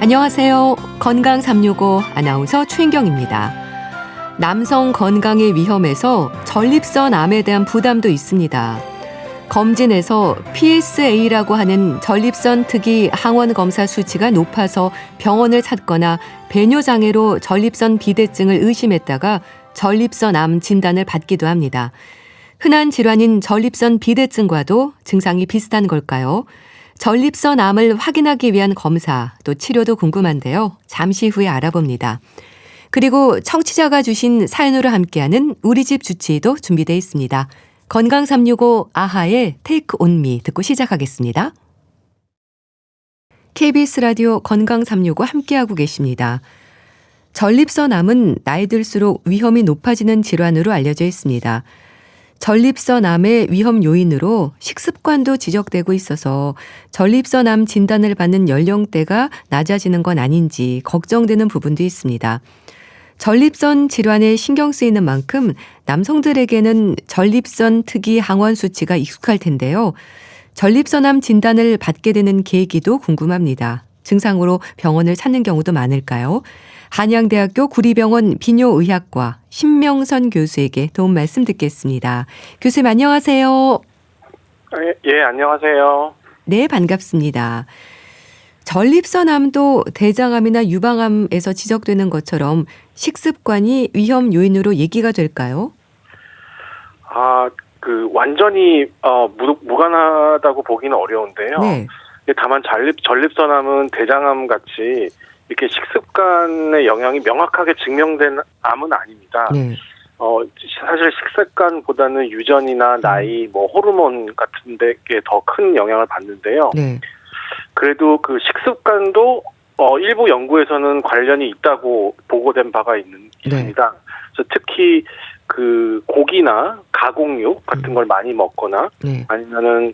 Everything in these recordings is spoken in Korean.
안녕하세요. 건강 365 아나운서 최인경입니다. 남성 건강의 위험에서 전립선 암에 대한 부담도 있습니다. 검진에서 PSA라고 하는 전립선 특이 항원 검사 수치가 높아서 병원을 찾거나 배뇨장애로 전립선 비대증을 의심했다가 전립선 암 진단을 받기도 합니다. 흔한 질환인 전립선 비대증과도 증상이 비슷한 걸까요? 전립선 암을 확인하기 위한 검사, 또 치료도 궁금한데요. 잠시 후에 알아봅니다. 그리고 청취자가 주신 사연으로 함께하는 우리 집 주치의도 준비되어 있습니다. 건강 365 아하의 테이크 온 미 듣고 시작하겠습니다. KBS 라디오 건강 365 함께하고 계십니다. 전립선 암은 나이 들수록 위험이 높아지는 질환으로 알려져 있습니다. 전립선 암의 위험 요인으로 식습관도 지적되고 있어서 전립선 암 진단을 받는 연령대가 낮아지는 건 아닌지 걱정되는 부분도 있습니다. 전립선 질환에 신경 쓰이는 만큼 남성들에게는 전립선 특이 항원 수치가 익숙할 텐데요. 전립선 암 진단을 받게 되는 계기도 궁금합니다. 증상으로 병원을 찾는 경우도 많을까요? 한양대학교 구리병원 비뇨의학과 신명선 교수에게 도움 말씀 듣겠습니다. 교수님 안녕하세요. 예, 안녕하세요. 네, 반갑습니다. 전립선암도 대장암이나 유방암에서 지적되는 것처럼 식습관이 위험 요인으로 얘기가 될까요? 완전히 무관하다고 보기는 어려운데요. 네. 다만 전립선암은 대장암 같이 이렇게 식습관의 영향이 명확하게 증명된 암은 아닙니다. 네. 사실 식습관보다는 유전이나 나이, 호르몬 같은 데에 더 큰 영향을 받는데요. 네. 그래도 그 식습관도 일부 연구에서는 관련이 있다고 보고된 바가 있습니다. 그래서 특히 그 고기나 가공육 같은 걸 많이 먹거나 네. 아니면은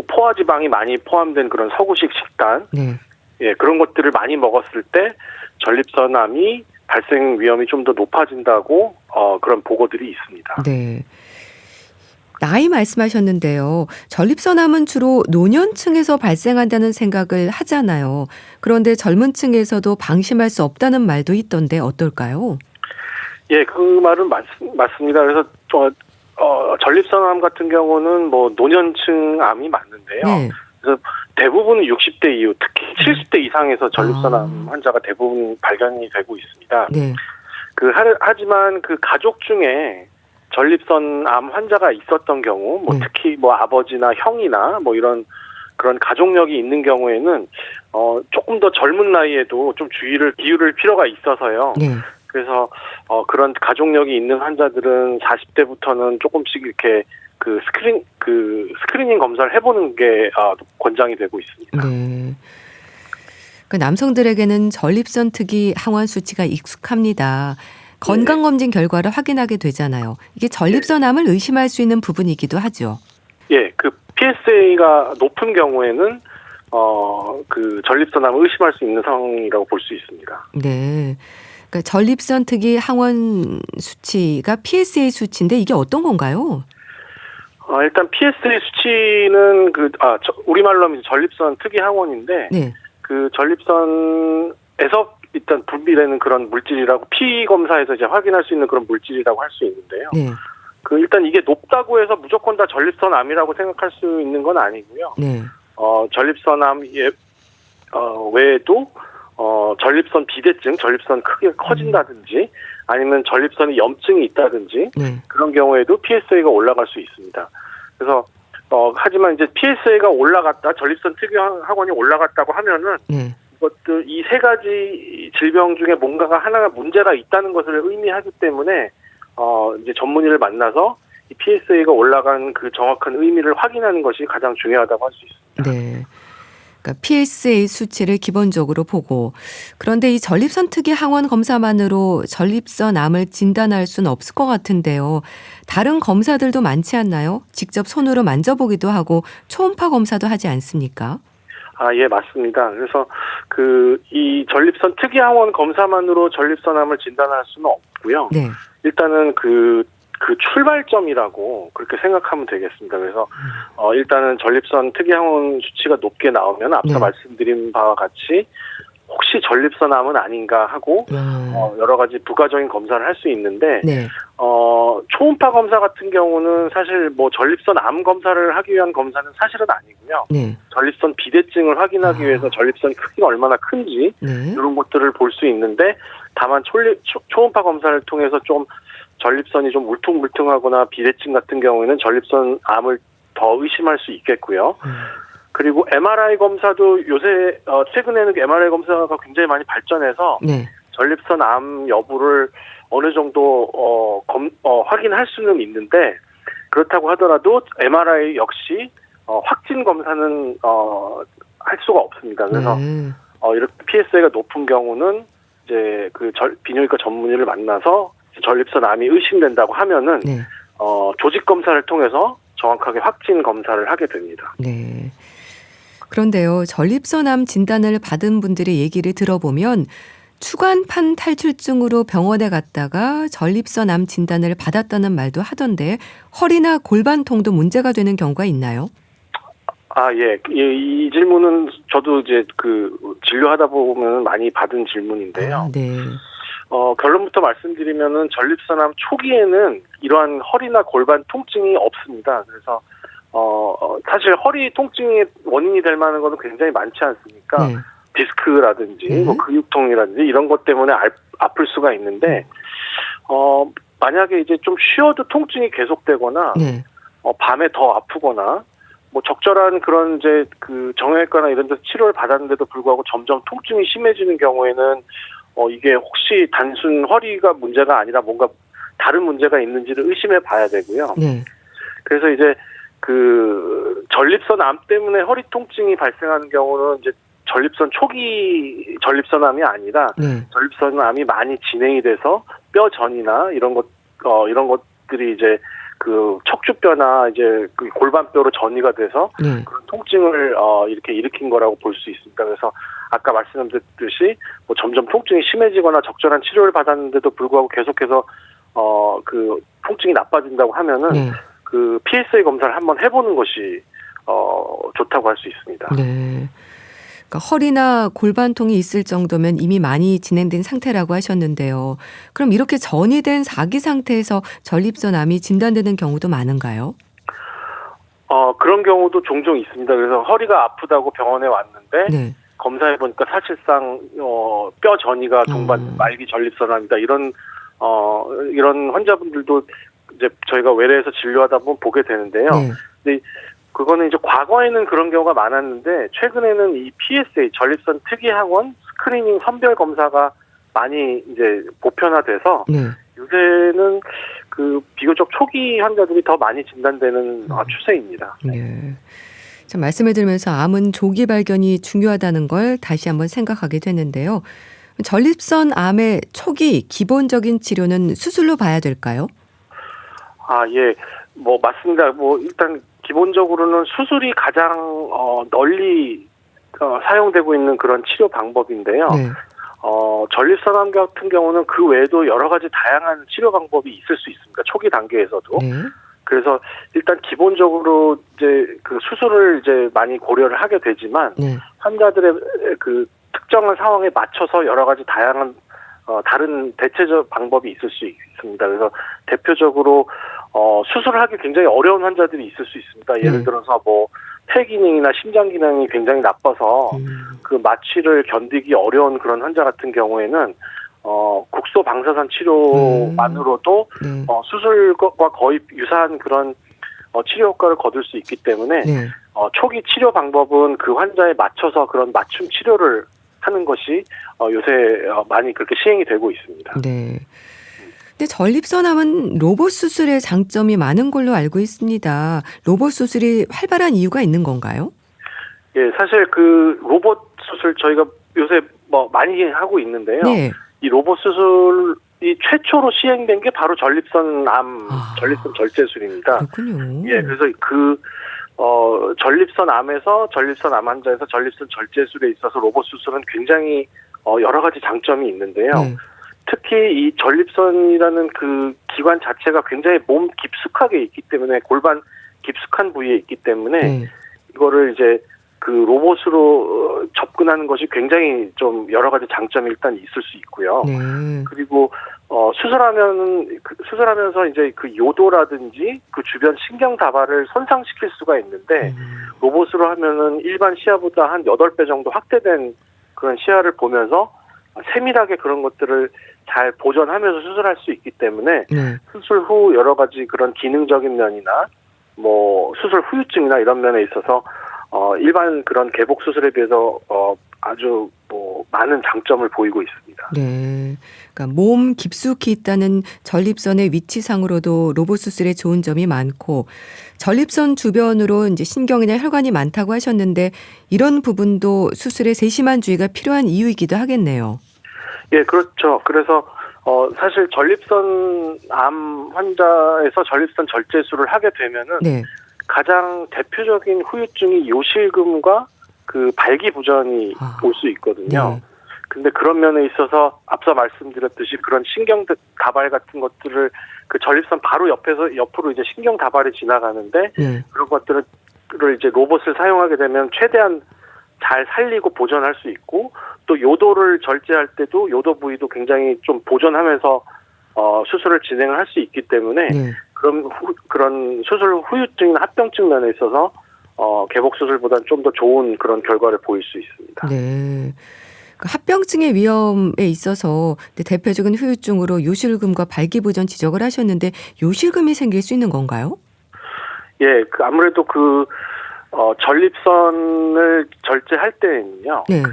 포화지방이 많이 포함된 그런 서구식 식단, 네. 예, 그런 것들을 많이 먹었을 때 전립선암이 발생 위험이 좀 더 높아진다고 그런 보고들이 있습니다. 네. 나이 말씀하셨는데요. 전립선암은 주로 노년층에서 발생한다는 생각을 하잖아요. 그런데 젊은 층에서도 방심할 수 없다는 말도 있던데 어떨까요? 예, 그 말은 맞습니다. 그래서 전립선암 같은 경우는 노년층 암이 맞는데요. 네. 그래서 대부분은 60대 이후, 특히 70대 이상에서 전립선암 환자가 대부분 발견이 되고 있습니다. 네. 하지만 그 가족 중에 전립선암 환자가 있었던 경우, 특히 아버지나 형이나 이런 그런 가족력이 있는 경우에는 조금 더 젊은 나이에도 좀 주의를 기울일 필요가 있어서요. 네. 그래서 그런 가족력이 있는 환자들은 40대부터는 조금씩 이렇게 스크리닝 검사를 해보는 게 권장이 되고 있습니다. 네. 그 남성들에게는 전립선 특이 항원 수치가 익숙합니다. 건강검진 결과를 확인하게 되잖아요. 이게 전립선암을 의심할 수 있는 부분이기도 하죠. 예, 그 PSA가 높은 경우에는 그 전립선암을 의심할 수 있는 상황이라고 볼 수 있습니다. 네. 그러니까 전립선 특이 항원 수치가 PSA 수치인데 이게 어떤 건가요? 일단 PSA 수치는 우리말로 하면 전립선 특이 항원인데, 네. 그 전립선에서 일단 분비되는 그런 물질이라고 피 검사에서 이제 확인할 수 있는 그런 물질이라고 할 수 있는데요. 네. 일단 이게 높다고 해서 무조건 다 전립선암이라고 생각할 수 있는 건 아니고요. 네. 전립선암 외에도 전립선 비대증, 전립선 크게 커진다든지 아니면 전립선에 염증이 있다든지 네. 그런 그런 경우에도 PSA가 올라갈 수 있습니다. 그래서 하지만 이제 PSA가 올라갔다, 전립선 특이 항원이 올라갔다고 하면은 네. 이것들 이 세 가지 질병 중에 뭔가가 하나가 문제가 있다는 것을 의미하기 때문에 이제 전문의를 만나서 이 PSA가 올라간 그 정확한 의미를 확인하는 것이 가장 중요하다고 할 수 있습니다. 네. 그러니까 PSA 수치를 기본적으로 보고, 그런데 이 전립선 특이 항원 검사만으로 전립선암을 진단할 수는 없을 것 같은데요. 다른 검사들도 많지 않나요? 직접 손으로 만져보기도 하고 초음파 검사도 하지 않습니까? 예, 맞습니다. 그래서 이 전립선 특이 항원 검사만으로 전립선암을 진단할 수는 없고요. 네. 일단은 그 출발점이라고 그렇게 생각하면 되겠습니다. 그래서 일단은 전립선 특이 항원 수치가 높게 나오면 앞서 네. 말씀드린 바와 같이 혹시 전립선암은 아닌가 하고 여러 가지 부가적인 검사를 할 수 있는데 네. 초음파 검사 같은 경우는 사실 뭐 전립선암 검사를 하기 위한 검사는 사실은 아니고요. 네. 전립선 비대증을 확인하기 위해서 전립선 크기가 얼마나 큰지 네. 이런 것들을 볼 수 있는데 다만 초음파 검사를 통해서 좀 전립선이 좀 울퉁불퉁하거나 비대증 같은 경우에는 전립선암을 더 의심할 수 있겠고요. 그리고 MRI 검사도 요새 최근에는 MRI 검사가 굉장히 많이 발전해서 네. 전립선암 여부를 어느 정도 확인할 수는 있는데 그렇다고 하더라도 MRI 역시 확진 검사는 할 수가 없습니다. 그래서 이렇게 PSA가 높은 경우는 이제 그 비뇨기과 전문의를 만나서 전립선암이 의심된다고 하면은 네. 조직 검사를 통해서 정확하게 확진 검사를 하게 됩니다. 네. 그런데요, 전립선암 진단을 받은 분들의 얘기를 들어보면 추간판 탈출증으로 병원에 갔다가 전립선암 진단을 받았다는 말도 하던데 허리나 골반통도 문제가 되는 경우가 있나요? 예. 이 질문은 저도 이제 진료하다 보면 많이 받은 질문인데요. 네. 결론부터 말씀드리면은 전립선암 초기에는 이러한 허리나 골반 통증이 없습니다. 그래서 사실 허리 통증의 원인이 될 만한 것은 굉장히 많지 않습니까? 네. 디스크라든지 뭐 근육통이라든지 이런 것 때문에 아플 수가 있는데 만약에 이제 좀 쉬어도 통증이 계속되거나 네. 밤에 더 아프거나 뭐 적절한 그런 이제 정형외과나 이런 데서 치료를 받았는데도 불구하고 점점 통증이 심해지는 경우에는 이게 혹시 단순 허리가 문제가 아니라 뭔가 다른 문제가 있는지를 의심해 봐야 되고요. 네. 그래서 이제 전립선암 때문에 허리 통증이 발생하는 경우는 이제 초기 전립선암이 아니라 전립선암이 많이 진행이 돼서 뼈 전이나 이런 것들이 이제 척추뼈나 이제 골반뼈로 전이가 돼서 그런 통증을 이렇게 일으킨 거라고 볼 수 있습니다. 그래서 아까 말씀드렸듯이 뭐 점점 통증이 심해지거나 적절한 치료를 받았는데도 불구하고 계속해서 통증이 나빠진다고 하면은 PSA 검사를 한번 해보는 것이 좋다고 할 수 있습니다. 네. 그러니까 허리나 골반통이 있을 정도면 이미 많이 진행된 상태라고 하셨는데요. 그럼 이렇게 전이 된 사기 상태에서 전립선암이 진단되는 경우도 많은가요? 그런 경우도 종종 있습니다. 그래서 허리가 아프다고 병원에 왔는데 검사해 보니까 사실상 뼈 전이가 동반 말기 전립선암이다. 이런 환자분들도 이제 저희가 외래에서 진료하다 보면 보게 되는데요. 근데 그거는 이제 과거에는 그런 경우가 많았는데 최근에는 이 PSA 전립선 특이항원 스크리닝 선별 검사가 많이 이제 보편화돼서 요새는 비교적 초기 환자들이 더 많이 진단되는 추세입니다. 네. 참 말씀을 들으면서 암은 조기 발견이 중요하다는 걸 다시 한번 생각하게 되는데요. 전립선암의 초기 기본적인 치료는 수술로 봐야 될까요? 예. 뭐 맞습니다. 뭐 일단 기본적으로는 수술이 가장 널리 사용되고 있는 그런 치료 방법인데요. 전립선암 같은 경우는 그 외에도 여러 가지 다양한 치료 방법이 있을 수 있습니다. 초기 단계에서도. 그래서 일단 기본적으로 이제 수술을 이제 많이 고려를 하게 되지만 환자들의 특정한 상황에 맞춰서 여러 가지 다양한 다른 대체적 방법이 있을 수 있습니다. 그래서 대표적으로 수술을 하기 굉장히 어려운 환자들이 있을 수 있습니다. 예를 들어서 뭐 폐 기능이나 심장 기능이 굉장히 나빠서 마취를 견디기 어려운 그런 환자 같은 경우에는 국소 방사선 치료만으로도 수술과 거의 유사한 그런 치료 효과를 거둘 수 있기 때문에 초기 치료 방법은 그 환자에 맞춰서 그런 맞춤 치료를 하는 것이 요새 많이 그렇게 시행이 되고 있습니다. 네. 근데 전립선암은 로봇 수술의 장점이 많은 걸로 알고 있습니다. 로봇 수술이 활발한 이유가 있는 건가요? 예, 사실 로봇 수술 저희가 요새 뭐 많이 하고 있는데요. 이 로봇 수술이 최초로 시행된 게 바로 전립선암, 전립선 절제술입니다. 그렇군요. 예, 그래서 전립선암에서 전립선암 환자에서 전립선 절제술에 있어서 로봇 수술은 굉장히 여러 가지 장점이 있는데요. 특히 이 전립선이라는 기관 자체가 굉장히 몸 깊숙하게 있기 때문에 골반 깊숙한 부위에 있기 때문에 이거를 이제 그 로봇으로 접근하는 것이 굉장히 좀 여러 가지 장점이 일단 있을 수 있고요. 네. 그리고 수술하면서 이제 그 요도라든지 그 주변 신경 다발을 손상시킬 수가 있는데 로봇으로 하면은 일반 시야보다 한 8배 정도 확대된 그런 시야를 보면서 세밀하게 그런 것들을 잘 보존하면서 수술할 수 있기 때문에 네. 수술 후 여러 가지 그런 기능적인 면이나 뭐 수술 후유증이나 이런 면에 있어서 일반 그런 개복 수술에 비해서 아주 뭐 많은 장점을 보이고 있습니다. 네. 그러니까 몸 깊숙이 있다는 전립선의 위치상으로도 로봇 수술에 좋은 점이 많고 전립선 주변으로 이제 신경이나 혈관이 많다고 하셨는데 이런 부분도 수술에 세심한 주의가 필요한 이유이기도 하겠네요. 예, 그렇죠. 그래서 사실 전립선 암 환자에서 전립선 절제술을 하게 되면은 네. 가장 대표적인 후유증이 요실금과 그 발기부전이 올 수 있거든요. 네. 근데 그런 면에 있어서 앞서 말씀드렸듯이 그런 신경 다발 같은 것들을 그 전립선 바로 옆으로 이제 신경 다발이 지나가는데 네. 그런 것들을 이제 로봇을 사용하게 되면 최대한 잘 살리고 보존할 수 있고 또 요도를 절제할 때도 요도 부위도 굉장히 좀 보존하면서 수술을 진행을 할 수 있기 때문에 네. 그런 수술 후유증이나 합병증 면에 있어서 개복 수술보다는 좀 더 좋은 그런 결과를 보일 수 있습니다. 네. 그 합병증의 위험에 있어서 대표적인 후유증으로 요실금과 발기부전 지적을 하셨는데 요실금이 생길 수 있는 건가요? 예, 아무래도 전립선을 절제할 때는요. 네.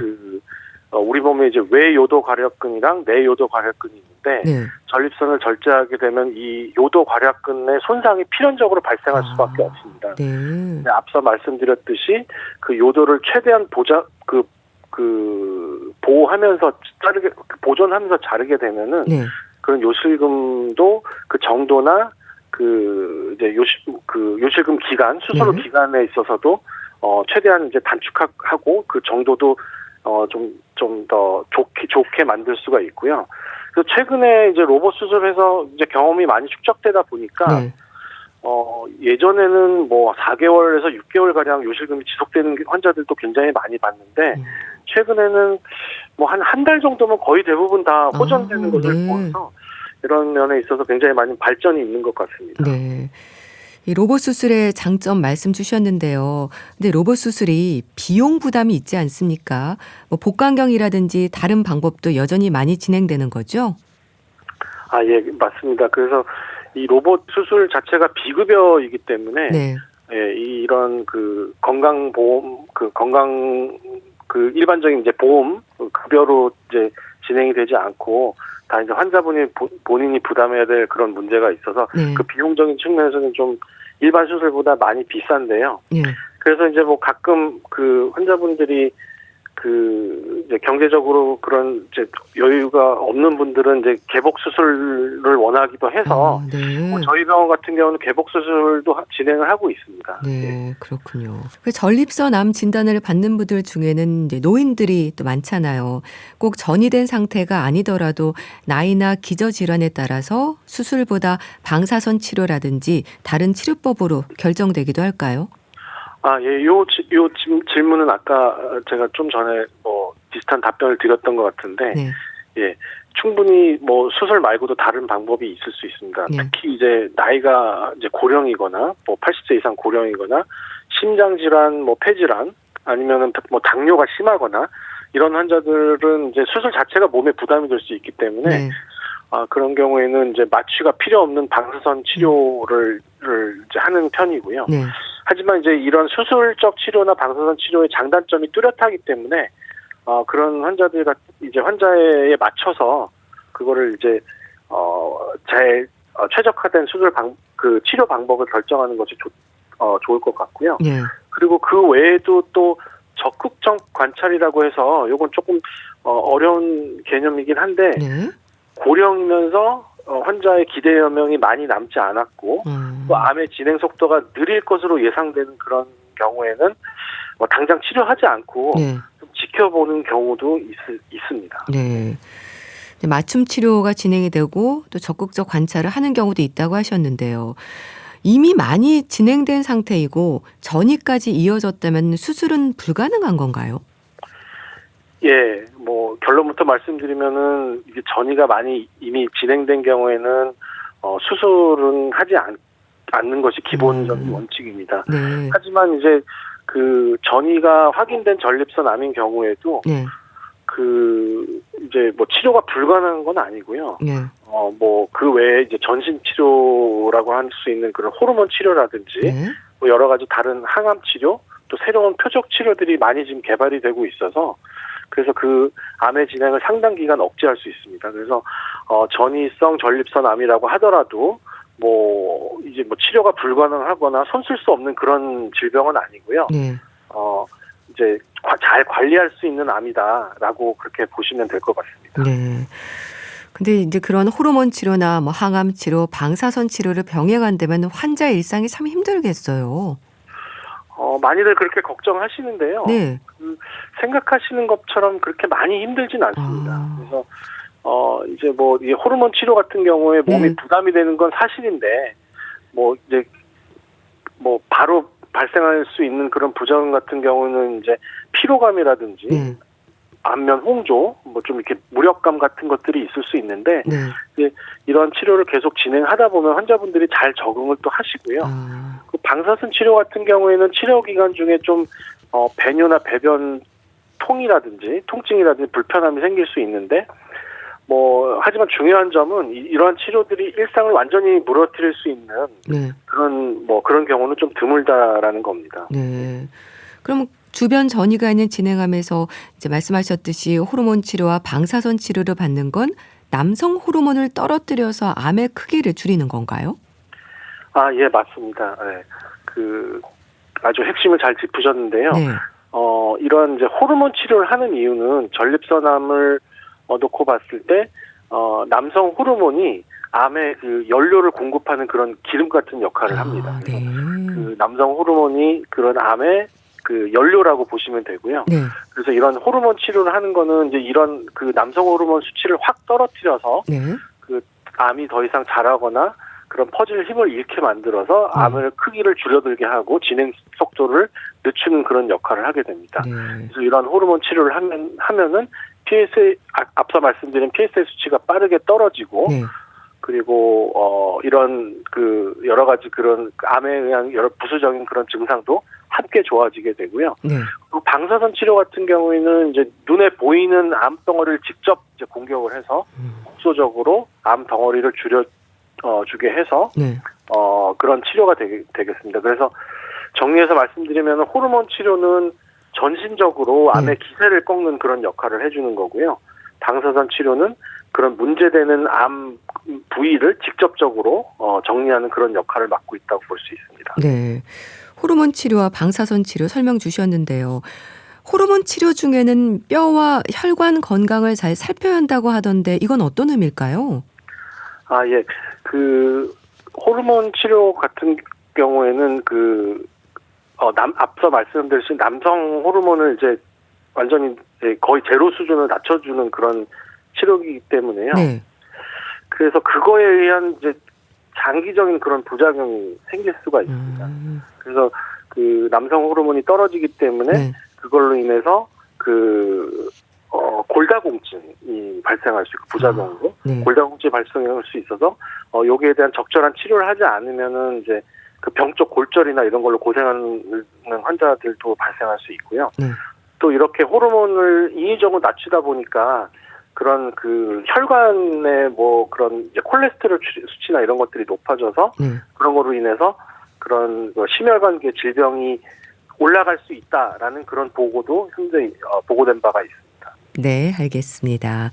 우리 몸에 이제 외요도 괄약근이랑 내요도 괄약근이 있는데 네. 전립선을 절제하게 되면 이 요도 괄약근의 손상이 필연적으로 발생할 수밖에 없습니다. 네. 앞서 말씀드렸듯이 그 요도를 최대한 보호하면서 보존하면서 자르게 되면은 네. 그런 요실금도 그 정도나 이제 요실금 기간 수술 네. 기간에 있어서도 최대한 이제 단축하고 그 정도도 좀 더 좋게 만들 수가 있고요. 그래서 최근에 이제 로봇 수술해서 이제 경험이 많이 축적되다 보니까 네. 예전에는 뭐 4개월에서 6개월 가량 요실금이 지속되는 환자들도 굉장히 많이 봤는데 최근에는 뭐 한 달 정도면 거의 대부분 다 호전되는 것을 네. 보면서 이런 면에 있어서 굉장히 많은 발전이 있는 것 같습니다. 네. 이 로봇 수술의 장점 말씀 주셨는데요. 근데 로봇 수술이 비용 부담이 있지 않습니까? 뭐 복강경이라든지 다른 방법도 여전히 많이 진행되는 거죠? 예, 맞습니다. 그래서 이 로봇 수술 자체가 비급여이기 때문에 네. 예, 이런 건강보험 일반적인 이제 보험 급여로 이제 진행이 되지 않고 다 이제 환자분이 본인이 부담해야 될 그런 문제가 있어서 네. 그 비용적인 측면에서는 좀 일반 수술보다 많이 비싼데요. 네. 그래서 이제 뭐 가끔 환자분들이 이제 경제적으로 그런 이제 여유가 없는 분들은 이제 개복 수술을 원하기도 해서 네. 저희 병원 같은 경우는 개복 수술도 진행을 하고 있습니다. 네, 그렇군요. 그 전립선 암 진단을 받는 분들 중에는 이제 노인들이 또 많잖아요. 꼭 전이된 상태가 아니더라도 나이나 기저 질환에 따라서 수술보다 방사선 치료라든지 다른 치료법으로 결정되기도 할까요? 예, 요 질문은 아까 제가 좀 전에 뭐 비슷한 답변을 드렸던 것 같은데, 네. 예, 충분히 뭐 수술 말고도 다른 방법이 있을 수 있습니다. 네. 특히 이제 나이가 이제 고령이거나 뭐 80세 이상 고령이거나 심장 질환, 뭐 폐질환 아니면은 뭐 당뇨가 심하거나 이런 환자들은 이제 수술 자체가 몸에 부담이 될 수 있기 때문에 네. 그런 경우에는 이제 마취가 필요 없는 방사선 치료를 이제 하는 편이고요. 네. 하지만 이제 이런 수술적 치료나 방사선 치료의 장단점이 뚜렷하기 때문에 그런 이제 환자에 맞춰서 그거를 이제 최적화된 치료 방법을 결정하는 것이 좋을 것 같고요. 네. 그리고 그 외에도 또 적극적 관찰이라고 해서 요건 조금 어려운 개념이긴 한데 네. 고령이면서 환자의 기대 여명이 많이 남지 않았고 또 암의 진행 속도가 느릴 것으로 예상되는 그런 경우에는 뭐 당장 치료하지 않고 네. 좀 지켜보는 경우도 있습니다. 네. 맞춤 치료가 진행이 되고 또 적극적 관찰을 하는 경우도 있다고 하셨는데요. 이미 많이 진행된 상태이고 전이까지 이어졌다면 수술은 불가능한 건가요? 예, 뭐 결론부터 말씀드리면은 이게 전이가 많이 이미 진행된 경우에는 수술은 하지 않는 것이 기본적인 원칙입니다. 네. 하지만 이제 그 전이가 확인된 전립선 암인 경우에도 네. 이제 뭐 치료가 불가능한 건 아니고요. 네. 뭐 그 외에 이제 전신 치료라고 할 수 있는 그런 호르몬 치료라든지 네. 뭐 여러 가지 다른 항암 치료 또 새로운 표적 치료들이 많이 지금 개발이 되고 있어서 그래서 그 암의 진행을 상당 기간 억제할 수 있습니다. 그래서 전이성 전립선 암이라고 하더라도 뭐 이제 뭐 치료가 불가능하거나 손 쓸 수 없는 그런 질병은 아니고요. 네. 이제 잘 관리할 수 있는 암이다라고 그렇게 보시면 될 것 같습니다. 네. 근데 이제 그런 호르몬 치료나 뭐 항암 치료, 방사선 치료를 병행한다면 환자의 일상이 참 힘들겠어요. 많이들 그렇게 걱정하시는데요. 네. 생각하시는 것처럼 그렇게 많이 힘들진 않습니다. 아. 그래서 이제 뭐 이 호르몬 치료 같은 경우에 몸이 네. 부담이 되는 건 사실인데 뭐 이제 뭐 바로 발생할 수 있는 그런 부작용 같은 경우는 이제 피로감이라든지 네. 안면 홍조, 뭐 좀 이렇게 무력감 같은 것들이 있을 수 있는데 네. 이제 이런 치료를 계속 진행하다 보면 환자분들이 잘 적응을 또 하시고요. 아. 그 방사선 치료 같은 경우에는 치료 기간 중에 좀 배뇨나 배변 통이라든지 통증이라든지 불편함이 생길 수 있는데 뭐 하지만 중요한 점은 이러한 치료들이 일상을 완전히 무너뜨릴 수 있는 네. 그런 경우는 좀 드물다라는 겁니다. 네. 그럼 주변 전이가 진행하면서 이제 말씀하셨듯이 호르몬 치료와 방사선 치료를 받는 건 남성 호르몬을 떨어뜨려서 암의 크기를 줄이는 건가요? 예, 맞습니다. 네. 아주 핵심을 잘 짚으셨는데요. 네. 이런 이제 호르몬 치료를 하는 이유는 전립선암을 놓고 봤을 때 남성 호르몬이 암에 그 연료를 공급하는 그런 기름 같은 역할을 합니다. 그래서 네. 그 남성 호르몬이 그런 암의 그 연료라고 보시면 되고요. 네. 그래서 이런 호르몬 치료를 하는 거는 이제 이런 그 남성 호르몬 수치를 확 떨어뜨려서 네. 그 암이 더 이상 자라거나 그런 퍼질 힘을 잃게 만들어서 암을 크기를 줄여들게 하고 진행 속도를 늦추는 그런 역할을 하게 됩니다. 네. 그래서 이런 호르몬 치료를 하면은 PSA 앞서 말씀드린 PSA 수치가 빠르게 떨어지고 네. 그리고 이런 그 여러 가지 그런 암에 의한 여러 부수적인 그런 증상도 함께 좋아지게 되고요. 네. 그리고 방사선 치료 같은 경우에는 이제 눈에 보이는 암 덩어리를 직접 이제 공격을 해서 국소적으로 암 덩어리를 주게 해서 네. 그런 치료가 되겠습니다. 그래서 정리해서 말씀드리면 호르몬 치료는 전신적으로 암의 기세를 꺾는 그런 역할을 해주는 거고요. 방사선 치료는 그런 문제되는 암 부위를 직접적으로 정리하는 그런 역할을 맡고 있다고 볼 수 있습니다. 네. 호르몬 치료와 방사선 치료 설명 주셨는데요. 호르몬 치료 중에는 뼈와 혈관 건강을 잘 살펴야 한다고 하던데 이건 어떤 의미일까요? 예. 그 호르몬 치료 같은 경우에는 앞서 말씀드린 남성 호르몬을 이제 완전히 이제 거의 제로 수준을 낮춰주는 그런 치료이기 때문에요. 네. 그래서 그거에 의한 이제 장기적인 그런 부작용이 생길 수가 있습니다. 그래서 그 남성 호르몬이 떨어지기 때문에 네. 그걸로 인해서 골다공증이 발생할 수 있고 부작용으로 네. 골다공증이 발생할 수 있어서 여기에 대한 적절한 치료를 하지 않으면은 이제 그 병적 골절이나 이런 걸로 고생하는 환자들도 발생할 수 있고요. 네. 또 이렇게 호르몬을 인위적으로 낮추다 보니까 그런 그 혈관의 뭐 그런 이제 콜레스테롤 수치나 이런 것들이 높아져서 네. 그런 거로 인해서 그런 심혈관계 질병이 올라갈 수 있다라는 그런 보고도 현재 보고된 바가 있습니다. 네, 알겠습니다.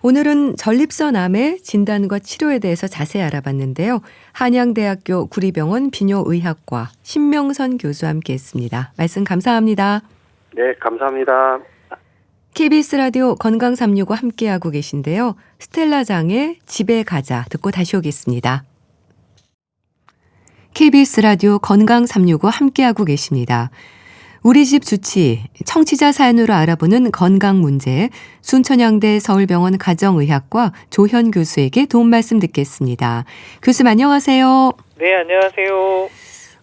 오늘은 전립선 암의 진단과 치료에 대해서 자세히 알아봤는데요. 한양대학교 구리병원 비뇨의학과 신명선 교수와 함께했습니다. 말씀 감사합니다. 네, 감사합니다. KBS 라디오 건강 365 함께하고 계신데요. 스텔라장의 집에 가자 듣고 다시 오겠습니다. KBS 라디오 건강 365 함께하고 계십니다. 우리 집 주치, 청취자 사연으로 알아보는 건강 문제, 순천향대 서울병원 가정의학과 조현 교수에게 도움 말씀 듣겠습니다. 교수님 안녕하세요. 네, 안녕하세요.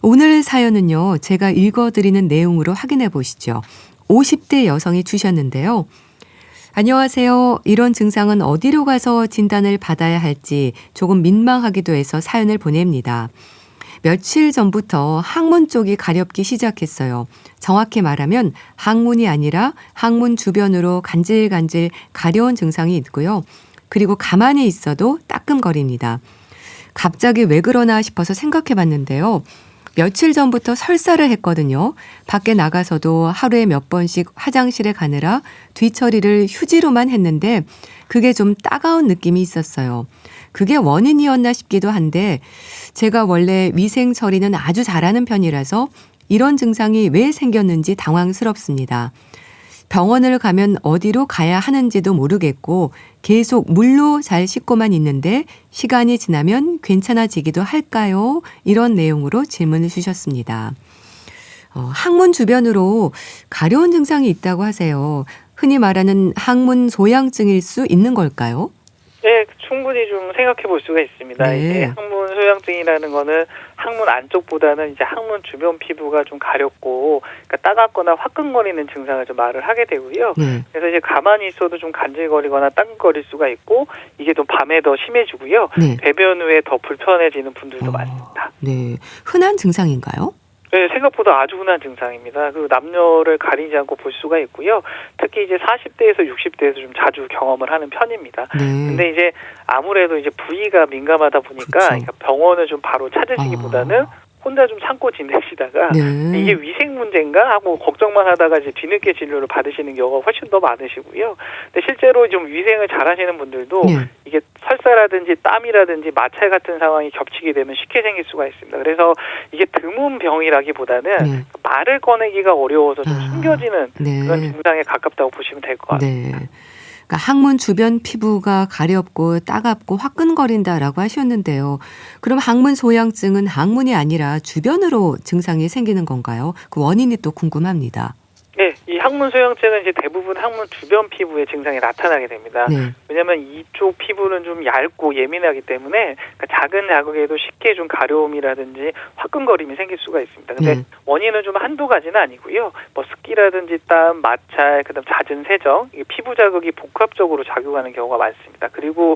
오늘 사연은요, 제가 읽어드리는 내용으로 확인해 보시죠. 50대 여성이 주셨는데요. 안녕하세요. 이런 증상은 어디로 가서 진단을 받아야 할지 조금 민망하기도 해서 사연을 보냅니다. 며칠 전부터 항문 쪽이 가렵기 시작했어요. 정확히 말하면 항문이 아니라 항문 주변으로 간질간질 가려운 증상이 있고요. 그리고 가만히 있어도 따끔거립니다. 갑자기 왜 그러나 싶어서 생각해 봤는데요. 며칠 전부터 설사를 했거든요. 밖에 나가서도 하루에 몇 번씩 화장실에 가느라 뒤처리를 휴지로만 했는데 그게 좀 따가운 느낌이 있었어요. 그게 원인이었나 싶기도 한데 제가 원래 위생 처리는 아주 잘하는 편이라서 이런 증상이 왜 생겼는지 당황스럽습니다. 병원을 가면 어디로 가야 하는지도 모르겠고 계속 물로 잘 씻고만 있는데 시간이 지나면 괜찮아지기도 할까요? 이런 내용으로 질문을 주셨습니다. 항문 주변으로 가려운 증상이 있다고 하세요. 흔히 말하는 항문 소양증일 수 있는 걸까요? 네, 충분히 좀 생각해 볼 수가 있습니다. 네. 이게 항문 소양증이라는 거는 항문 안쪽보다는 이제 항문 주변 피부가 좀 가렵고, 그러니까 따갑거나 화끈거리는 증상을 좀 말을 하게 되고요. 네. 그래서 이제 가만히 있어도 좀 간질거리거나 따끔거릴 수가 있고, 이게 좀 밤에 더 심해지고요. 네. 배변 후에 더 불편해지는 분들도 많습니다. 네. 흔한 증상인가요? 네, 생각보다 아주 흔한 증상입니다. 그리고 남녀를 가리지 않고 볼 수가 있고요. 특히 이제 40대에서 60대에서 좀 자주 경험을 하는 편입니다. 네. 근데 이제 아무래도 이제 부위가 민감하다 보니까 그렇죠. 그러니까 병원을 좀 바로 찾으시기보다는 혼자 좀 참고 지내시다가 네. 이게 위생 문제인가 하고 걱정만 하다가 이제 뒤늦게 진료를 받으시는 경우가 훨씬 더 많으시고요. 근데 실제로 좀 위생을 잘하시는 분들도 네. 이게 설사라든지 땀이라든지 마찰 같은 상황이 겹치게 되면 쉽게 생길 수가 있습니다. 그래서 이게 드문 병이라기보다는 네. 말을 꺼내기가 어려워서 좀 숨겨지는 네. 그런 증상에 가깝다고 보시면 될 것 같습니다. 네. 그러니까 항문 주변 피부가 가렵고 따갑고 화끈거린다라고 하셨는데요. 그럼 항문 소양증은 항문이 아니라 주변으로 증상이 생기는 건가요? 그 원인이 또 궁금합니다. 네, 이 항문 소양증은 이제 대부분 항문 주변 피부의 증상이 나타나게 됩니다. 네. 왜냐하면 이쪽 피부는 좀 얇고 예민하기 때문에 그러니까 작은 자극에도 쉽게 좀 가려움이라든지 화끈거림이 생길 수가 있습니다. 근데 네. 원인은 좀 한두 가지는 아니고요. 뭐 습기라든지 땀, 마찰, 그다음 잦은 세정, 이게 피부 자극이 복합적으로 작용하는 경우가 많습니다. 그리고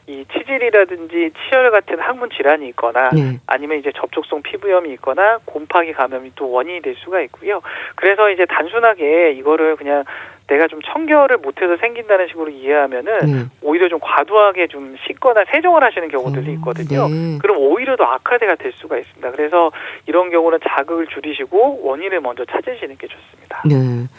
이 치질이라든지 치열 같은 항문 질환이 있거나 네. 아니면 이제 접촉성 피부염이 있거나 곰팡이 감염이 또 원인이 될 수가 있고요. 그래서 이제 단순하게 이거를 그냥 내가 좀 청결을 못해서 생긴다는 식으로 이해하면은 네. 오히려 좀 과도하게 좀 씻거나 세정을 하시는 경우들이 있거든요. 네. 그럼 오히려 더 악화가 될 수가 있습니다. 그래서 이런 경우는 자극을 줄이시고 원인을 먼저 찾으시는 게 좋습니다. 네.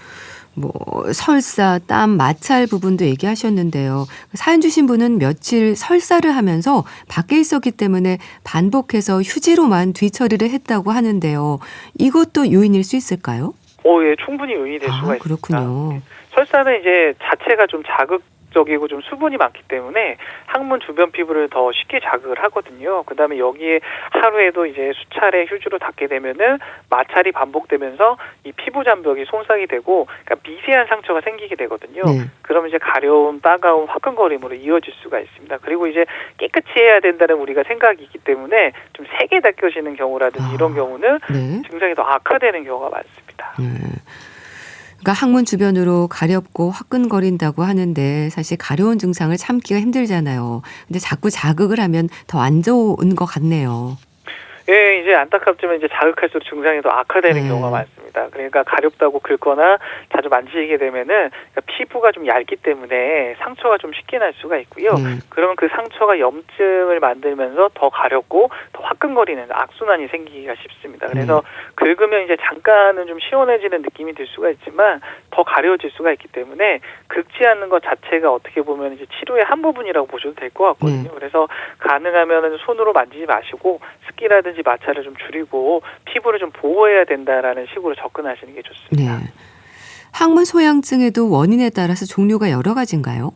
뭐 설사, 땀, 마찰 부분도 얘기하셨는데요. 사연 주신 분은 며칠 설사를 하면서 밖에 있었기 때문에 반복해서 휴지로만 뒤처리를 했다고 하는데요. 이것도 요인일 수 있을까요? 예, 충분히 요인이 될 수가 있습니다. 그렇군요. 설사는 이제 자체가 좀 자극적이고 좀 수분이 많기 때문에 항문 주변 피부를 더 쉽게 자극을 하거든요. 그다음에 여기에 하루에도 이제 수차례 휴지로 닦게 되면은 마찰이 반복되면서 이 피부 장벽이 손상이 되고 그러니까 미세한 상처가 생기게 되거든요. 네. 그러면 이제 가려움, 따가움, 화끈거림으로 이어질 수가 있습니다. 그리고 이제 깨끗이 해야 된다는 우리가 생각이 있기 때문에 좀 세게 닦여지는 경우라든지 이런 경우는 네. 증상이 더 악화되는 경우가 많습니다. 그러니까 항문 주변으로 가렵고 화끈거린다고 하는데 사실 가려운 증상을 참기가 힘들잖아요. 근데 자꾸 자극을 하면 더 안 좋은 것 같네요. 예, 이제 안타깝지만 이제 자극할수록 증상이 더 악화되는 경우가 많습니다. 그러니까 가렵다고 긁거나 자주 만지게 되면은 그러니까 피부가 좀 얇기 때문에 상처가 좀 쉽게 날 수가 있고요. 그러면 그 상처가 염증을 만들면서 더 가렵고 더 화끈거리는 악순환이 생기기가 쉽습니다. 그래서 긁으면 이제 잠깐은 좀 시원해지는 느낌이 들 수가 있지만 더 가려워질 수가 있기 때문에 긁지 않는 것 자체가 어떻게 보면 이제 치료의 한 부분이라고 보셔도 될 것 같거든요. 그래서 가능하면은 손으로 만지지 마시고 습기라든지 마찰을 좀 줄이고 피부를 좀 보호해야 된다라는 식으로 접근하시는 게 좋습니다. 네. 항문 소양증에도 원인에 따라서 종류가 여러 가지인가요?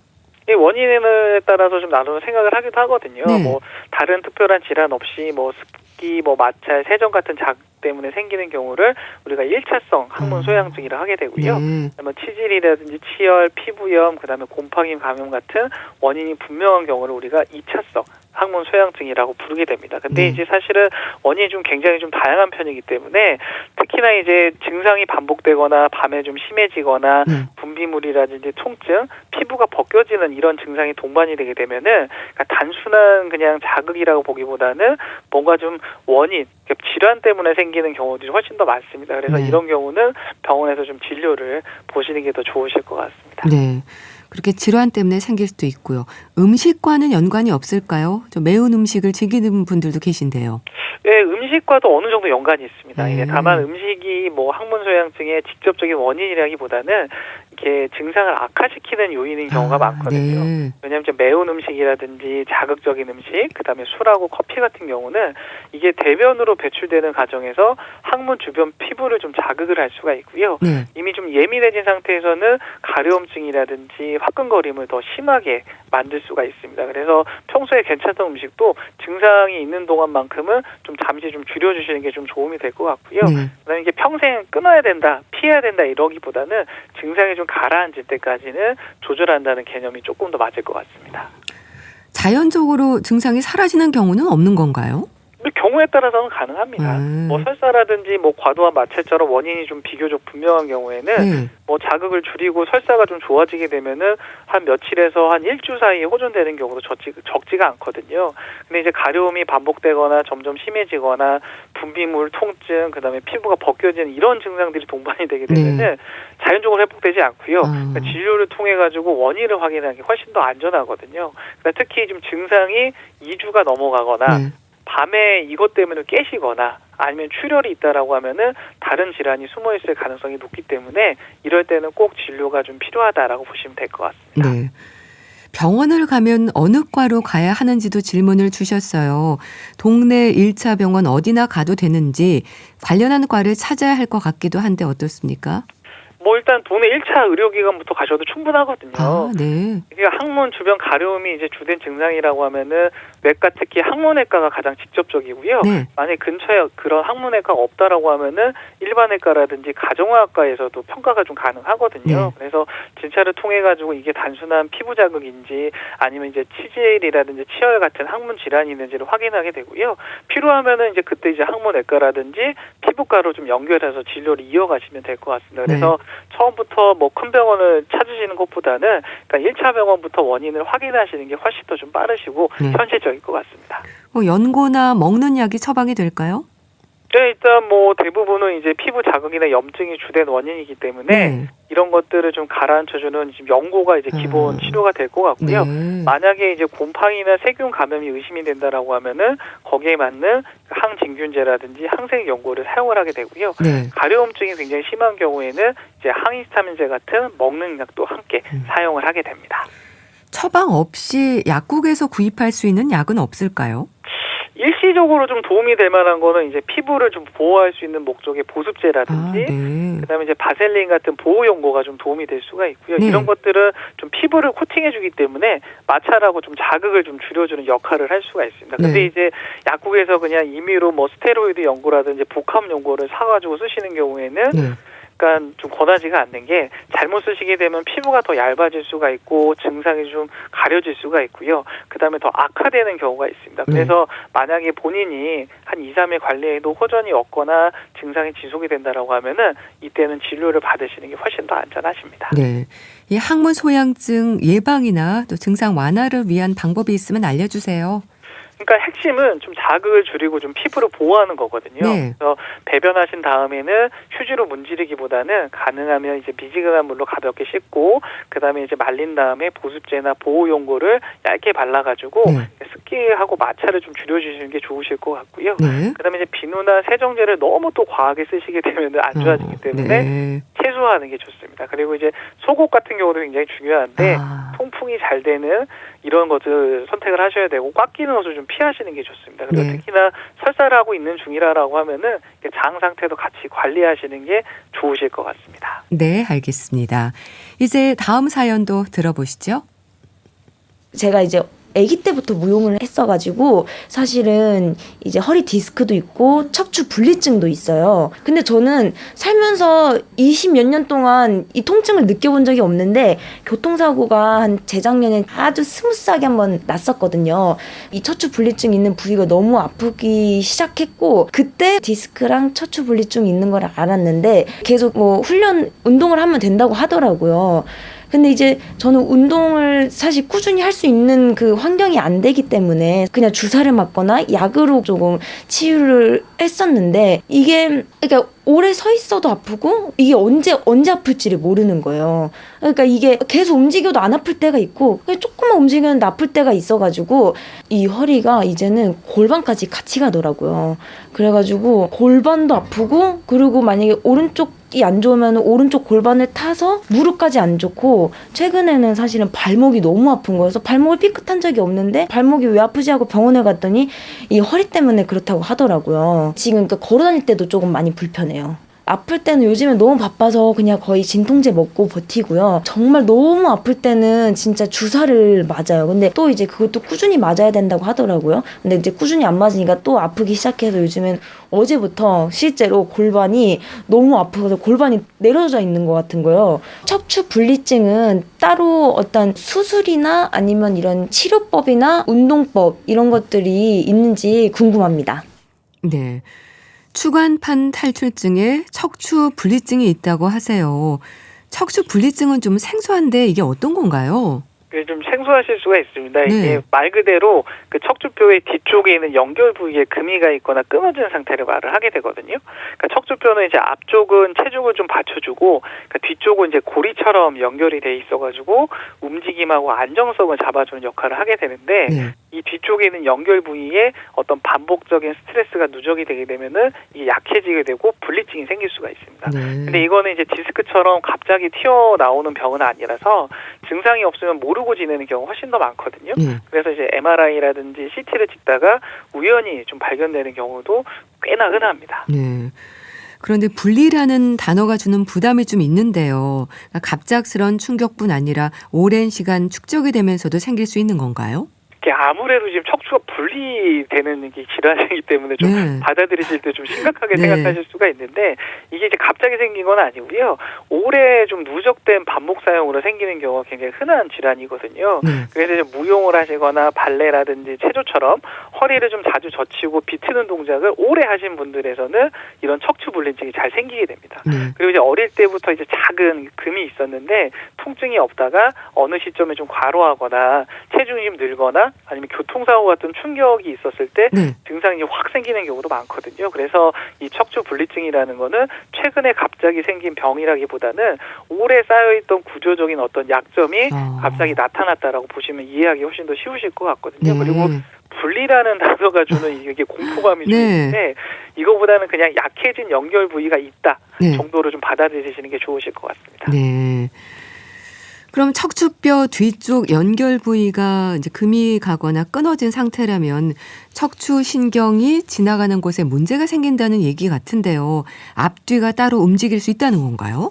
이 원인에 따라서 좀 나누는 생각을 하기도 하거든요. 네. 뭐 다른 특별한 질환 없이 뭐 습기, 뭐 마찰, 세정 같은 자극 때문에 생기는 경우를 우리가 1차성 항문 소양증이라 하게 되고요. 네. 그다음에 치질이라든지 치열, 피부염, 그다음에 곰팡이 감염 같은 원인이 분명한 경우를 우리가 2차성 항문 소양증이라고 부르게 됩니다. 근데 이제 사실은 원인이 좀 굉장히 좀 다양한 편이기 때문에 특히나 이제 증상이 반복되거나 밤에 좀 심해지거나 분비물이라든지 통증, 피부가 벗겨지는 이런 증상이 동반이 되게 되면은 그러니까 단순한 그냥 자극이라고 보기보다는 뭔가 좀 원인, 그러니까 질환 때문에 생기는 경우들이 훨씬 더 많습니다. 그래서 이런 경우는 병원에서 좀 진료를 보시는 게 더 좋으실 것 같습니다. 네. 그렇게 질환 때문에 생길 수도 있고요. 음식과는 연관이 없을까요? 좀 매운 음식을 즐기는 분들도 계신데요. 네, 음식과도 어느 정도 연관이 있습니다. 네. 다만 음식이 뭐 항문 소양증의 직접적인 원인이라기보다는 이렇게 증상을 악화시키는 요인인 경우가 많거든요. 네. 왜냐하면 이제 매운 음식이라든지 자극적인 음식, 그다음에 술하고 커피 같은 경우는 이게 대변으로 배출되는 과정에서 항문 주변 피부를 좀 자극을 할 수가 있고요. 네. 이미 좀 예민해진 상태에서는 가려움증이라든지 화끈거림을 더 심하게 만들 수가 있습니다. 그래서 평소에 괜찮던 음식도 증상이 있는 동안만큼은 좀 잠시 좀 줄여주시는 게 좀 도움이 될 것 같고요. 그다음에 이게 평생 끊어야 된다, 피해야 된다 이러기보다는 증상이 좀 가라앉을 때까지는 조절한다는 개념이 조금 더 맞을 것 같습니다. 자연적으로 증상이 사라지는 경우는 없는 건가요? 경우에 따라서는 가능합니다. 뭐 설사라든지 뭐 과도한 마찰처럼 원인이 좀 비교적 분명한 경우에는 뭐 자극을 줄이고 설사가 좀 좋아지게 되면은 한 며칠에서 한 일주 사이에 호전되는 경우도 적지가 않거든요. 근데 이제 가려움이 반복되거나 점점 심해지거나 분비물, 통증, 그다음에 피부가 벗겨지는 이런 증상들이 동반이 되게 되면은 자연적으로 회복되지 않고요. 그러니까 진료를 통해 가지고 원인을 확인하는 게 훨씬 더 안전하거든요. 그러니까 특히 좀 증상이 2주가 넘어가거나 밤에 이것 때문에 깨시거나 아니면 출혈이 있다라고 하면은 다른 질환이 숨어 있을 가능성이 높기 때문에 이럴 때는 꼭 진료가 좀 필요하다라고 보시면 될 것 같습니다. 네. 병원을 가면 어느 과로 가야 하는지도 질문을 주셨어요. 동네 1차 병원 어디나 가도 되는지 관련한 과를 찾아야 할 것 같기도 한데 어떻습니까? 뭐 일단 동네 1차 의료기관부터 가셔도 충분하거든요. 네. 그러니까 항문 주변 가려움이 이제 주된 증상이라고 하면은 외과, 특히 항문외과가 가장 직접적이고요. 만약 근처에 그런 항문외과가 없다라고 하면은 일반외과라든지 가정의학과에서도 평가가 좀 가능하거든요. 그래서 진찰을 통해 가지고 이게 단순한 피부 자극인지 아니면 이제 치질이라든지 치열 같은 항문 질환이 있는지를 확인하게 되고요. 필요하면은 이제 그때 이제 항문외과라든지 피부과로 좀 연결해서 진료를 이어가시면 될 것 같습니다. 그래서 처음부터 뭐 큰 병원을 찾으시는 것보다는 그러니까 1차 병원부터 원인을 확인하시는 게 훨씬 더 좀 빠르시고 현실적일 것 같습니다. 연고나 먹는 약이 처방이 될까요? 네, 일단 뭐 대부분은 이제 피부 자극이나 염증이 주된 원인이기 때문에 이런 것들을 좀 가라앉혀주는 지금 연고가 이제 기본 치료가 될 것 같고요. 만약에 이제 곰팡이나 세균 감염이 의심이 된다라고 하면은 거기에 맞는 항진균제라든지 항생 연고를 사용을 하게 되고요. 가려움증이 굉장히 심한 경우에는 이제 항히스타민제 같은 먹는 약도 함께 사용을 하게 됩니다. 처방 없이 약국에서 구입할 수 있는 약은 없을까요? 일시적으로 좀 도움이 될 만한 거는 이제 피부를 좀 보호할 수 있는 목적의 보습제라든지 그다음에 이제 바셀린 같은 보호 연고가 좀 도움이 될 수가 있고요. 이런 것들은 좀 피부를 코팅해 주기 때문에 마찰하고 좀 자극을 좀 줄여주는 역할을 할 수가 있습니다. 근데 이제 약국에서 그냥 임의로 뭐 스테로이드 연고라든지 복합 연고를 사가지고 쓰시는 경우에는 약간 좀 권하지가 않는 게 잘못 쓰시게 되면 피부가 더 얇아질 수가 있고 증상이 좀 가려질 수가 있고요. 그다음에 더 악화되는 경우가 있습니다. 그래서 만약에 본인이 한 2, 3일 관리해도 호전이 없거나 증상이 지속이 된다라고 하면은 이때는 진료를 받으시는 게 훨씬 더 안전하십니다. 네. 이 항문 소양증 예방이나 또 증상 완화를 위한 방법이 있으면 알려주세요. 그러니까 핵심은 좀 자극을 줄이고 좀 피부를 보호하는 거거든요. 그래서 배변하신 다음에는 휴지로 문지르기보다는 가능하면 이제 미지근한 물로 가볍게 씻고 그다음에 이제 말린 다음에 보습제나 보호 연고를 얇게 발라가지고 습기하고 마찰을 좀 줄여주시는 게 좋으실 것 같고요. 그다음에 이제 비누나 세정제를 너무 또 과하게 쓰시게 되면 안 좋아지기 때문에 최소화하는 게 좋습니다. 그리고 이제 속옷 같은 경우도 굉장히 중요한데 통풍이 잘 되는 이런 것을 선택을 하셔야 되고 꽉 끼는 옷을 좀 피하시는 게 좋습니다. 그리고 특히나 설사를 하고 있는 중이라고 하면은 장 상태도 같이 관리하시는 게 좋으실 것 같습니다. 네, 알겠습니다. 이제 다음 사연도 들어보시죠. 제가 이제 아기 때부터 무용을 했어가지고 사실은 이제 허리 디스크도 있고 척추 분리증도 있어요. 근데 저는 살면서 20 몇 년 동안 이 통증을 느껴본 적이 없는데 교통사고가 한 재작년에 아주 스무스하게 한번 났었거든요. 이 척추 분리증 있는 부위가 너무 아프기 시작했고 그때 디스크랑 척추 분리증 있는 걸 알았는데 계속 뭐 운동을 하면 된다고 하더라고요. 근데 이제 저는 운동을 사실 꾸준히 할 수 있는 그 환경이 안 되기 때문에 그냥 주사를 맞거나 약으로 조금 치유를 했었는데 이게 그러니까 오래 서 있어도 아프고 이게 언제 아플지를 모르는 거예요. 그러니까 이게 계속 움직여도 안 아플 때가 있고 조금만 움직였는데 아플 때가 있어가지고 이 허리가 이제는 골반까지 같이 가더라고요. 그래가지고 골반도 아프고 그리고 만약에 오른쪽이 안 좋으면 오른쪽 골반을 타서 무릎까지 안 좋고 최근에는 사실은 발목이 너무 아픈 거여서 발목을 삐끗한 적이 없는데 발목이 왜 아프지 하고 병원에 갔더니 이 허리 때문에 그렇다고 하더라고요. 지금 그러니까 걸어다닐 때도 조금 많이 불편해요. 아플 때는 요즘에 너무 바빠서 그냥 거의 진통제 먹고 버티고요. 정말 너무 아플 때는 진짜 주사를 맞아요. 근데 또 이제 그것도 꾸준히 맞아야 된다고 하더라고요. 근데 이제 꾸준히 안 맞으니까 또 아프기 시작해서 요즘엔 어제부터 실제로 골반이 너무 아파서 골반이 내려져 있는 것 같은 거예요. 척추 분리증은 따로 어떤 수술이나 아니면 이런 치료법이나 운동법 이런 것들이 있는지 궁금합니다. 네. 추간판 탈출증에 척추 분리증이 있다고 하세요. 척추 분리증은 좀 생소한데 이게 어떤 건가요? 좀 생소하실 수가 있습니다. 네. 이게 말 그대로 그 척추뼈의 뒤쪽에 있는 연결 부위에 금이가 있거나 끊어진 상태를 말을 하게 되거든요. 그러니까 척추뼈는 이제 앞쪽은 체중을 좀 받쳐주고, 그러니까 뒤쪽은 이제 고리처럼 연결이 돼 있어가지고 움직임하고 안정성을 잡아주는 역할을 하게 되는데, 네. 이 뒤쪽에 있는 연결 부위에 어떤 반복적인 스트레스가 누적이 되게 되면은 이게 약해지게 되고 분리증이 생길 수가 있습니다. 네. 근데 이거는 이제 디스크처럼 갑자기 튀어나오는 병은 아니라서 증상이 없으면 모르고 지내는 경우가 훨씬 더 많거든요. 네. 그래서 이제 MRI라든지 CT를 찍다가 우연히 좀 발견되는 경우도 꽤나 흔합니다. 네. 그런데 분리라는 단어가 주는 부담이 좀 있는데요. 그러니까 갑작스런 충격뿐 아니라 오랜 시간 축적이 되면서도 생길 수 있는 건가요? 아무래도 지금 척추가 분리되는 게 질환이기 때문에 좀 네. 받아들이실 때 좀 심각하게 네. 생각하실 수가 있는데 이게 이제 갑자기 생긴 건 아니고요. 오래 좀 누적된 반복 사용으로 생기는 경우가 굉장히 흔한 질환이거든요. 네. 그래서 이제 무용을 하시거나 발레라든지 체조처럼 허리를 좀 자주 젖히고 비트는 동작을 오래 하신 분들에서는 이런 척추 분리증이 잘 생기게 됩니다. 네. 그리고 이제 어릴 때부터 이제 작은 금이 있었는데 통증이 없다가 어느 시점에 좀 과로하거나 체중이 좀 늘거나 아니면 교통사고 같은 충격이 있었을 때 네. 증상이 확 생기는 경우도 많거든요. 그래서 이 척추 분리증이라는 거는 최근에 갑자기 생긴 병이라기보다는 오래 쌓여있던 구조적인 어떤 약점이 갑자기 나타났다라고 보시면 이해하기 훨씬 더 쉬우실 것 같거든요. 네. 그리고 분리라는 단어가 주는 이게 공포감이 좀 네. 있는데 이거보다는 그냥 약해진 연결 부위가 있다 네. 정도로 좀 받아들이시는 게 좋으실 것 같습니다. 네. 그럼 척추뼈 뒤쪽 연결 부위가 이제 금이 가거나 끊어진 상태라면 척추 신경이 지나가는 곳에 문제가 생긴다는 얘기 같은데요. 앞뒤가 따로 움직일 수 있다는 건가요?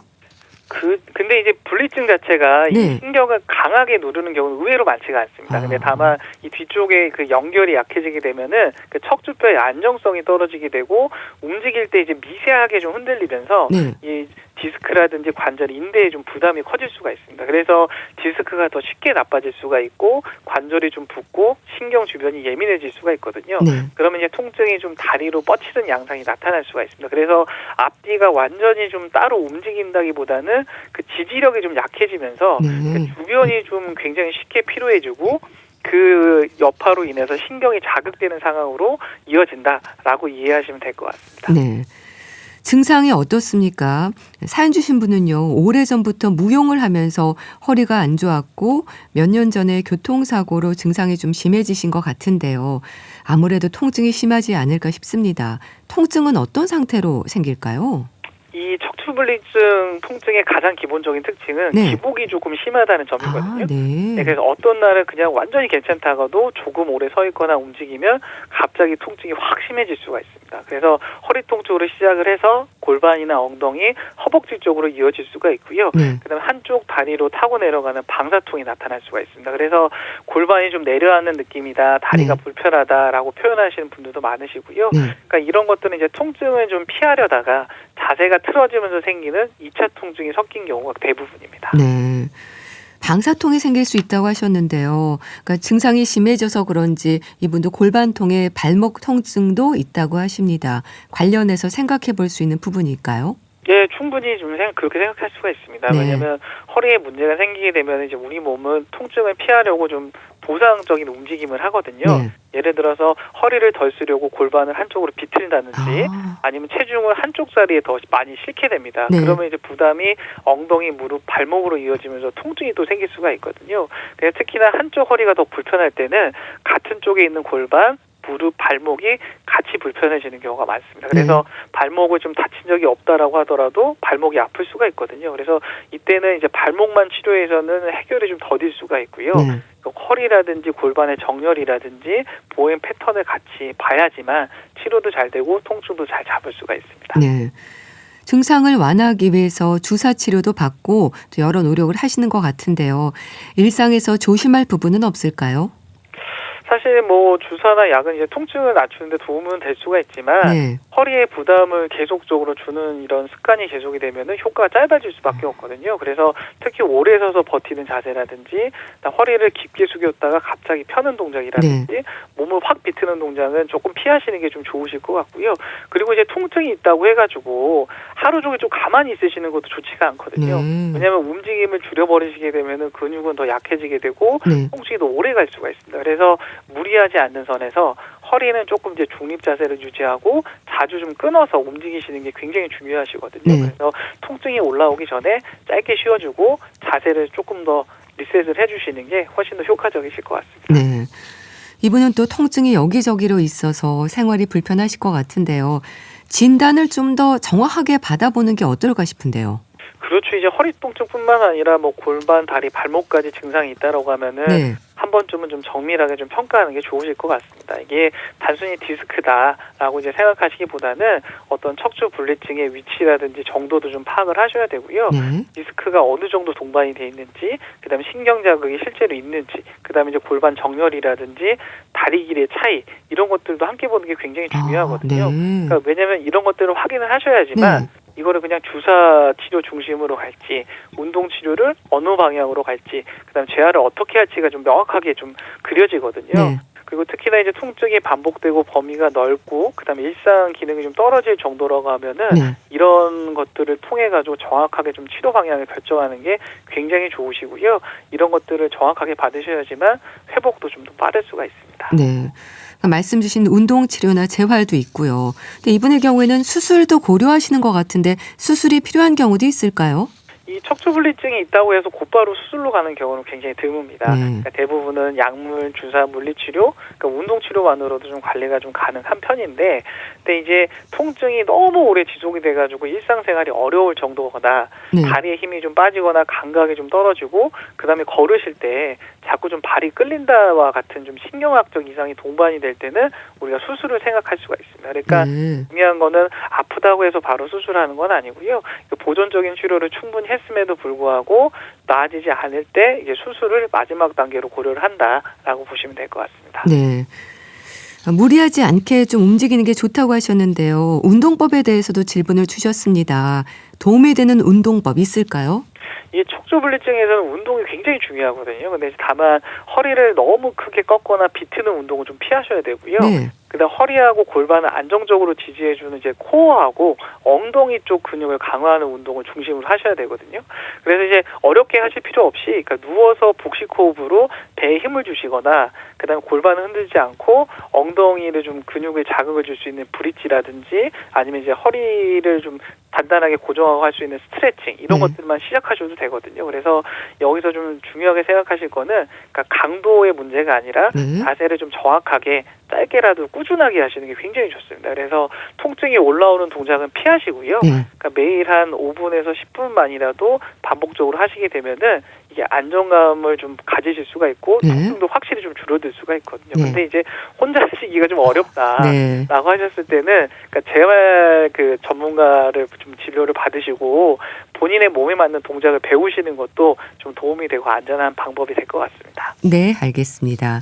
근데 이제 분리증 자체가 네. 이 신경을 강하게 누르는 경우는 의외로 많지가 않습니다. 근데 다만 이 뒤쪽에 그 연결이 약해지게 되면은 그 척추뼈의 안정성이 떨어지게 되고 움직일 때 이제 미세하게 좀 흔들리면서 네. 이 디스크라든지 관절, 인대에 좀 부담이 커질 수가 있습니다. 그래서 디스크가 더 쉽게 나빠질 수가 있고 관절이 좀 붓고 신경 주변이 예민해질 수가 있거든요. 네. 그러면 이제 통증이 좀 다리로 뻗치는 양상이 나타날 수가 있습니다. 그래서 앞뒤가 완전히 좀 따로 움직인다기보다는 그 지지력이 좀 약해지면서 네. 그 주변이 좀 굉장히 쉽게 피로해지고 그 여파로 인해서 신경이 자극되는 상황으로 이어진다라고 이해하시면 될 것 같습니다. 네. 증상이 어떻습니까? 사연 주신 분은요, 오래전부터 무용을 하면서 허리가 안 좋았고 몇 년 전에 교통사고로 증상이 좀 심해지신 것 같은데요. 아무래도 통증이 심하지 않을까 싶습니다. 통증은 어떤 상태로 생길까요? 이 척추 척추분리증 통증의 가장 기본적인 특징은 네. 기복이 조금 심하다는 점이거든요. 네. 네, 그래서 어떤 날은 그냥 완전히 괜찮다가도 조금 오래 서 있거나 움직이면 갑자기 통증이 확 심해질 수가 있습니다. 그래서 허리 통증으로 시작을 해서 골반이나 엉덩이, 허벅지 쪽으로 이어질 수가 있고요. 네. 그다음에 한쪽 다리로 타고 내려가는 방사통이 나타날 수가 있습니다. 그래서 골반이 좀 내려앉는 느낌이다, 다리가 네. 불편하다라고 표현하시는 분들도 많으시고요. 네. 그러니까 이런 것들은 이제 통증을 좀 피하려다가 자세가 틀어지면서 생기는 2차 통증이 섞인 경우가 대부분입니다. 네. 방사통이 생길 수 있다고 하셨는데요. 그러니까 증상이 심해져서 그런지 이분도 골반통에 발목 통증도 있다고 하십니다. 관련해서 생각해 볼 수 있는 부분일까요? 예, 충분히 좀 그렇게 생각할 수가 있습니다. 네. 왜냐하면 허리에 문제가 생기게 되면 이제 우리 몸은 통증을 피하려고 좀 보상적인 움직임을 하거든요. 네. 예를 들어서 허리를 덜 쓰려고 골반을 한쪽으로 비틀다든지 아니면 체중을 한쪽 다리에 더 많이 싣게 됩니다. 네. 그러면 이제 부담이 엉덩이, 무릎, 발목으로 이어지면서 통증이 또 생길 수가 있거든요. 그래서 특히나 한쪽 허리가 더 불편할 때는 같은 쪽에 있는 골반, 무릎, 발목이 같이 불편해지는 경우가 많습니다. 그래서 발목을 좀 다친 적이 없다라고 하더라도 발목이 아플 수가 있거든요. 그래서 이때는 이제 발목만 치료해서는 해결이 좀 더딜 수가 있고요. 네. 허리라든지 골반의 정렬이라든지 보행 패턴을 같이 봐야지만 치료도 잘 되고 통증도 잘 잡을 수가 있습니다. 네. 증상을 완화하기 위해서 주사 치료도 받고 또 여러 노력을 하시는 것 같은데요. 일상에서 조심할 부분은 없을까요? 사실 뭐 주사나 약은 이제 통증을 낮추는데 도움은 될 수가 있지만 네. 허리에 부담을 계속적으로 주는 이런 습관이 계속이 되면은 효과가 짧아질 수밖에 없거든요. 그래서 특히 오래 서서 버티는 자세라든지 허리를 깊게 숙였다가 갑자기 펴는 동작이라든지 몸을 확 비트는 동작은 조금 피하시는 게 좀 좋으실 것 같고요. 그리고 이제 통증이 있다고 해가지고 하루 종일 좀 가만히 있으시는 것도 좋지가 않거든요. 왜냐하면 움직임을 줄여버리시게 되면은 근육은 더 약해지게 되고 네. 통증이 더 오래 갈 수가 있습니다. 그래서 무리하지 않는 선에서 허리는 조금 이제 중립 자세를 유지하고 자주 좀 끊어서 움직이시는 게 굉장히 중요하시거든요. 네. 그래서 통증이 올라오기 전에 짧게 쉬어주고 자세를 조금 더 리셋을 해주시는 게 훨씬 더 효과적이실 것 같습니다. 네. 이분은 또 통증이 여기저기로 있어서 생활이 불편하실 것 같은데요. 진단을 좀 더 정확하게 받아보는 게 어떨까 싶은데요. 그렇죠. 이제 허리 통증뿐만 아니라 뭐 골반, 다리, 발목까지 증상이 있다라고 하면은 네. 한 번쯤은 좀 정밀하게 좀 평가하는 게 좋으실 것 같습니다. 이게 단순히 디스크다라고 이제 생각하시기보다는 어떤 척추 분리증의 위치라든지 정도도 좀 파악을 하셔야 되고요. 네. 디스크가 어느 정도 동반이 돼 있는지, 그다음에 신경 자극이 실제로 있는지, 그다음에 이제 골반 정렬이라든지 다리 길이의 차이 이런 것들도 함께 보는 게 굉장히 중요하거든요. 네. 그러니까 왜냐하면 이런 것들을 확인을 하셔야지만 네. 이거를 그냥 주사 치료 중심으로 갈지, 운동 치료를 어느 방향으로 갈지, 그다음에 재활을 어떻게 할지가 좀 명확하게 좀 그려지거든요. 네. 그리고 특히나 이제 통증이 반복되고 범위가 넓고, 그다음에 일상 기능이 좀 떨어질 정도라고 하면은 네. 이런 것들을 통해 가지고 정확하게 좀 치료 방향을 결정하는 게 굉장히 좋으시고요. 이런 것들을 정확하게 받으셔야지만 회복도 좀 더 빠를 수가 있습니다. 네. 말씀 주신 운동 치료나 재활도 있고요. 근데 이분의 경우에는 수술도 고려하시는 것 같은데 수술이 필요한 경우도 있을까요? 이 척추분리증이 있다고 해서 곧바로 수술로 가는 경우는 굉장히 드뭅니다. 그러니까 대부분은 약물, 주사, 물리치료, 그러니까 운동치료만으로도 좀 관리가 좀 가능한 편인데, 근데 이제 통증이 너무 오래 지속이 돼가지고 일상생활이 어려울 정도거나 네. 다리에 힘이 좀 빠지거나 감각이 좀 떨어지고, 그다음에 걸으실 때 자꾸 좀 발이 끌린다와 같은 좀 신경학적 이상이 동반이 될 때는 우리가 수술을 생각할 수가 있습니다. 그러니까 중요한 거는 아프다고 해서 바로 수술하는 건 아니고요. 보존적인 치료를 충분히 했음에도 불구하고 나아지지 않을 때 이제 수술을 마지막 단계로 고려를 한다라고 보시면 될 것 같습니다. 네. 무리하지 않게 좀 움직이는 게 좋다고 하셨는데요. 운동법에 대해서도 질문을 주셨습니다. 도움이 되는 운동법 있을까요? 이 척추분리증에서는 운동이 굉장히 중요하거든요. 근데 다만 허리를 너무 크게 꺾거나 비트는 운동은 좀 피하셔야 되고요. 네. 그다음 허리하고 골반을 안정적으로 지지해주는 이제 코어하고 엉덩이 쪽 근육을 강화하는 운동을 중심으로 하셔야 되거든요. 그래서 이제 어렵게 하실 필요 없이, 그러니까 누워서 복식 호흡으로 배에 힘을 주시거나, 그다음에 골반을 흔들지 않고 엉덩이를 좀 근육에 자극을 줄 수 있는 브릿지라든지, 아니면 이제 허리를 좀 단단하게 고정하고 할 수 있는 스트레칭 이런 것들만 시작하셔도 되거든요. 그래서 여기서 좀 중요하게 생각하실 거는, 그러니까 강도의 문제가 아니라 자세를 좀 정확하게 짧게라도 꾸준하게 하시는 게 굉장히 좋습니다. 그래서 통증이 올라오는 동작은 피하시고요. 네. 그러니까 매일 한 5분에서 10분만이라도 반복적으로 하시게 되면은 이게 안정감을 좀 가지실 수가 있고 네. 통증도 확실히 좀 줄어들 수가 있거든요. 네. 근데 이제 혼자 하시기가 좀 어렵다. 네. 라고 하셨을 때는 그러니까 재활 그 전문가를 좀 진료를 받으시고 본인의 몸에 맞는 동작을 배우시는 것도 좀 도움이 되고 안전한 방법이 될 것 같습니다. 네, 알겠습니다.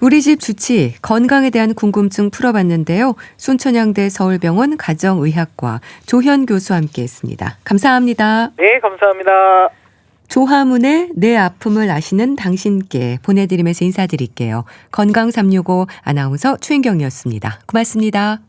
우리 집 주치 건강에 대한 궁금증 풀어봤는데요. 순천향대 서울병원 가정의학과 조현 교수와 함께했습니다. 감사합니다. 네, 감사합니다. 조화문의 내 아픔을 아시는 당신께 보내드리면서 인사드릴게요. 건강365 아나운서 최인경이었습니다. 고맙습니다.